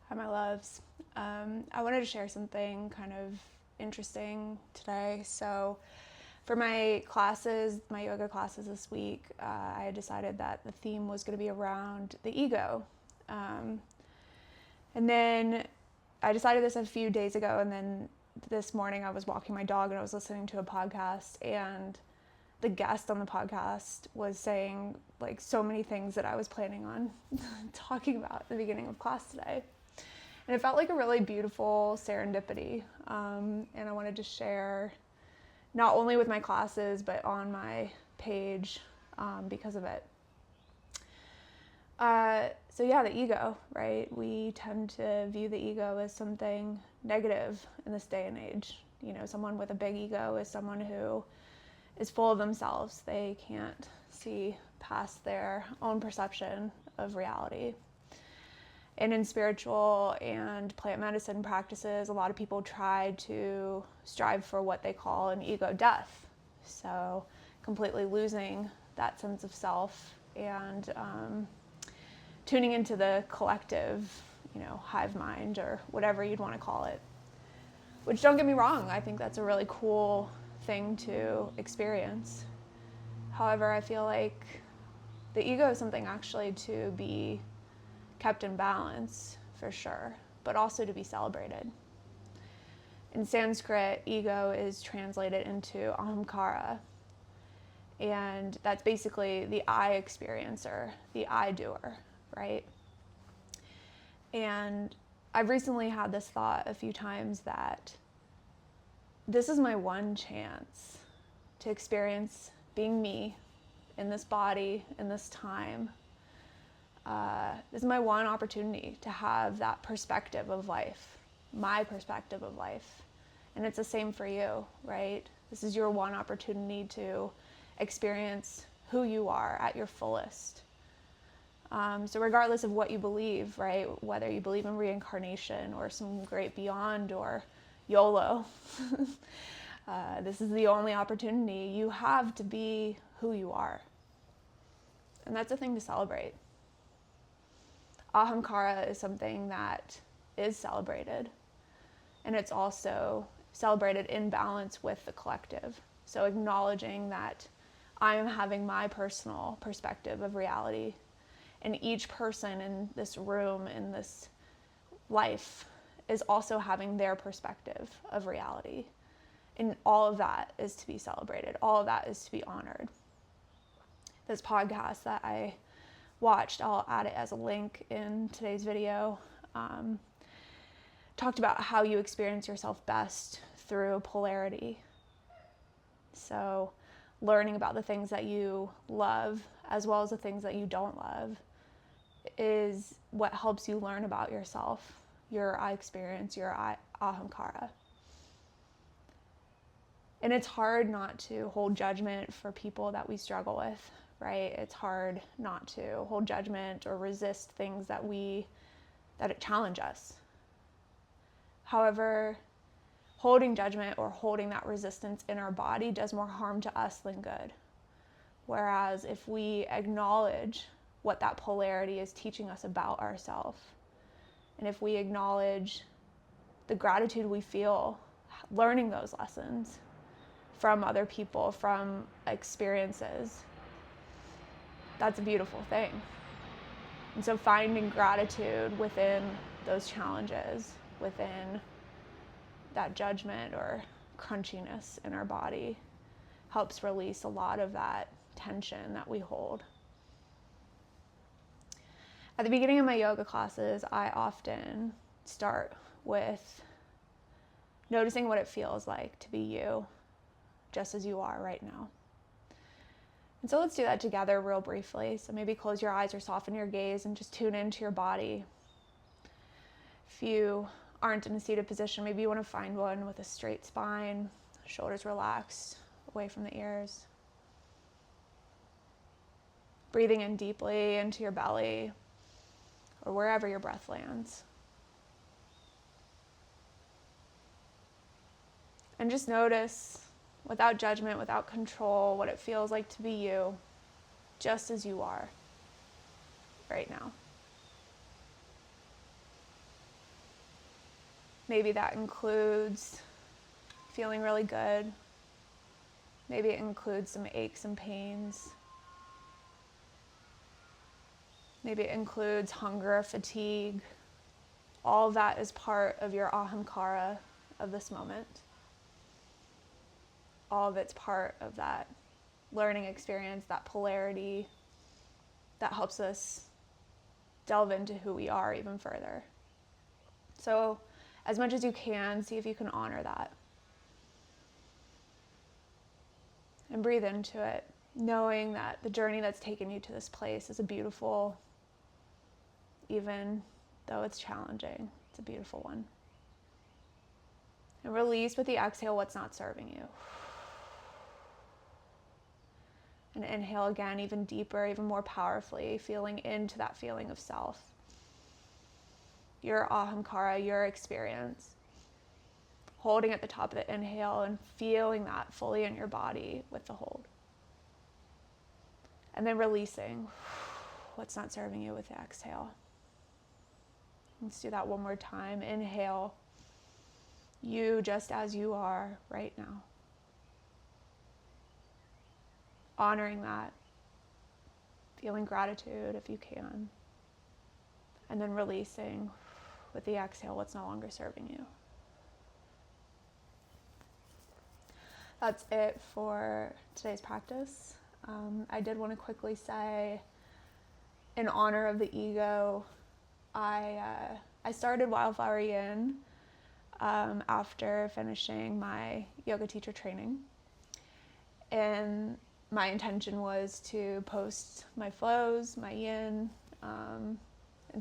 Hi, my loves. I wanted to share something kind of interesting today. So, for my classes, my yoga classes this week, I had decided that the theme was going to be around the ego. And then I decided this a few days ago, and then this morning I was walking my dog and I was listening to a podcast, and the guest on the podcast was saying like so many things that I was planning on talking about at the beginning of class today. And it felt like a really beautiful serendipity. And I wanted to share not only with my classes, but on my page because of it. So yeah, the ego, right? We tend to view the ego as something negative in this day and age. You know, someone with a big ego is someone who is full of themselves. They can't see past their own perception of reality. And in spiritual and plant medicine practices, a lot of people try to strive for what they call an ego death. So completely losing that sense of self and tuning into the collective, hive mind or whatever you'd want to call it. Which, don't get me wrong, I think that's a really cool thing to experience. However, I feel like the ego is something actually to be kept in balance, for sure, but also to be celebrated. In Sanskrit, ego is translated into Ahamkara, and that's basically the I experiencer, the I-doer, right? And I've recently had this thought a few times that this is my one chance to experience being me in this body, in this time. This is my one opportunity to have that perspective of life, my perspective of life. And it's the same for you, right? This is your one opportunity to experience who you are at your fullest. So regardless of what you believe, right? Whether you believe in reincarnation or some great beyond or YOLO, this is the only opportunity you have to be who you are. And that's a thing to celebrate. Ahamkara is something that is celebrated, and it's also celebrated in balance with the collective. So acknowledging that I am having my personal perspective of reality, and each person in this room, in this life, is also having their perspective of reality. And all of that is to be celebrated. All of that is to be honored. This podcast that I watched, I'll add it as a link in today's video, talked about how you experience yourself best through polarity. So learning about the things that you love as well as the things that you don't love is what helps you learn about yourself, your I experience, your Ahamkara. And it's hard not to hold judgment for people that we struggle with, right? It's hard not to hold judgment or resist things that challenge us. However, holding judgment or holding that resistance in our body does more harm to us than good. Whereas if we acknowledge what that polarity is teaching us about ourselves, and if we acknowledge the gratitude we feel learning those lessons from other people, from experiences, that's a beautiful thing. And so finding gratitude within those challenges, within that judgment or crunchiness in our body, helps release a lot of that tension that we hold. At the beginning of my yoga classes, I often start with noticing what it feels like to be you, just as you are right now. And so let's do that together real briefly. So maybe close your eyes or soften your gaze and just tune into your body. If you aren't in a seated position, maybe you want to find one with a straight spine, shoulders relaxed, away from the ears. Breathing in deeply into your belly or wherever your breath lands. And just notice, without judgment, without control, what it feels like to be you, just as you are right now. Maybe that includes feeling really good. Maybe it includes some aches and pains. Maybe it includes hunger, fatigue. All of that is part of your Ahamkara of this moment. All of it's part of that learning experience, that polarity that helps us delve into who we are even further. So as much as you can, see if you can honor that. And breathe into it, knowing that the journey that's taken you to this place is a beautiful, even though it's challenging, it's a beautiful one. And release with the exhale what's not serving you. And inhale again, even deeper, even more powerfully, feeling into that feeling of self. Your Ahamkara, your experience. Holding at the top of the inhale and feeling that fully in your body with the hold. And then releasing what's not serving you with the exhale. Let's do that one more time. Inhale, you just as you are right now. Honoring that, feeling gratitude if you can. And then releasing with the exhale what's no longer serving you. That's it for today's practice. I did want to quickly say, in honor of the ego, I started Wildflower Yin after finishing my yoga teacher training. And my intention was to post my flows, my yin, and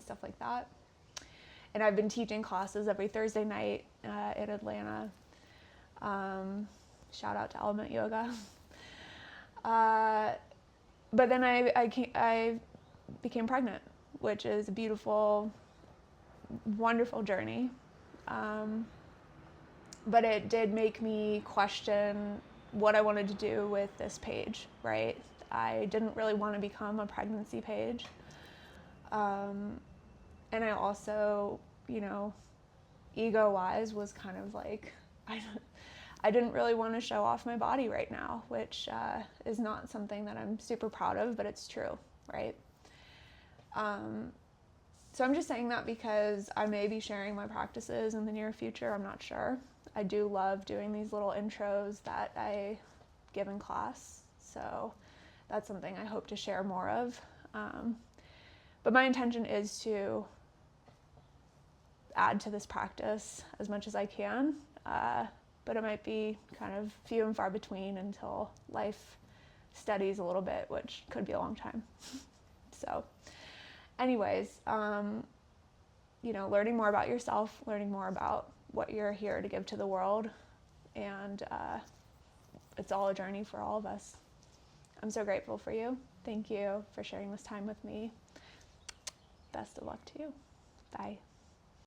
stuff like that. And I've been teaching classes every Thursday night in Atlanta. Shout out to Element Yoga. But then I became pregnant, which is a beautiful, wonderful journey. But it did make me question what I wanted to do with this page, right? I didn't really want to become a pregnancy page. And I also, ego-wise was kind of like, I didn't really want to show off my body right now, which is not something that I'm super proud of, but it's true, right? So I'm just saying that because I may be sharing my practices in the near future. I'm not sure. I do love doing these little intros that I give in class. So that's something I hope to share more of. But my intention is to add to this practice as much as I can. But it might be kind of few and far between until life steadies a little bit, which could be a long time. So anyways, learning more about yourself, learning more about what you're here to give to the world. And it's all a journey for all of us. I'm so grateful for you. Thank you for sharing this time with me. Best of luck to you. Bye.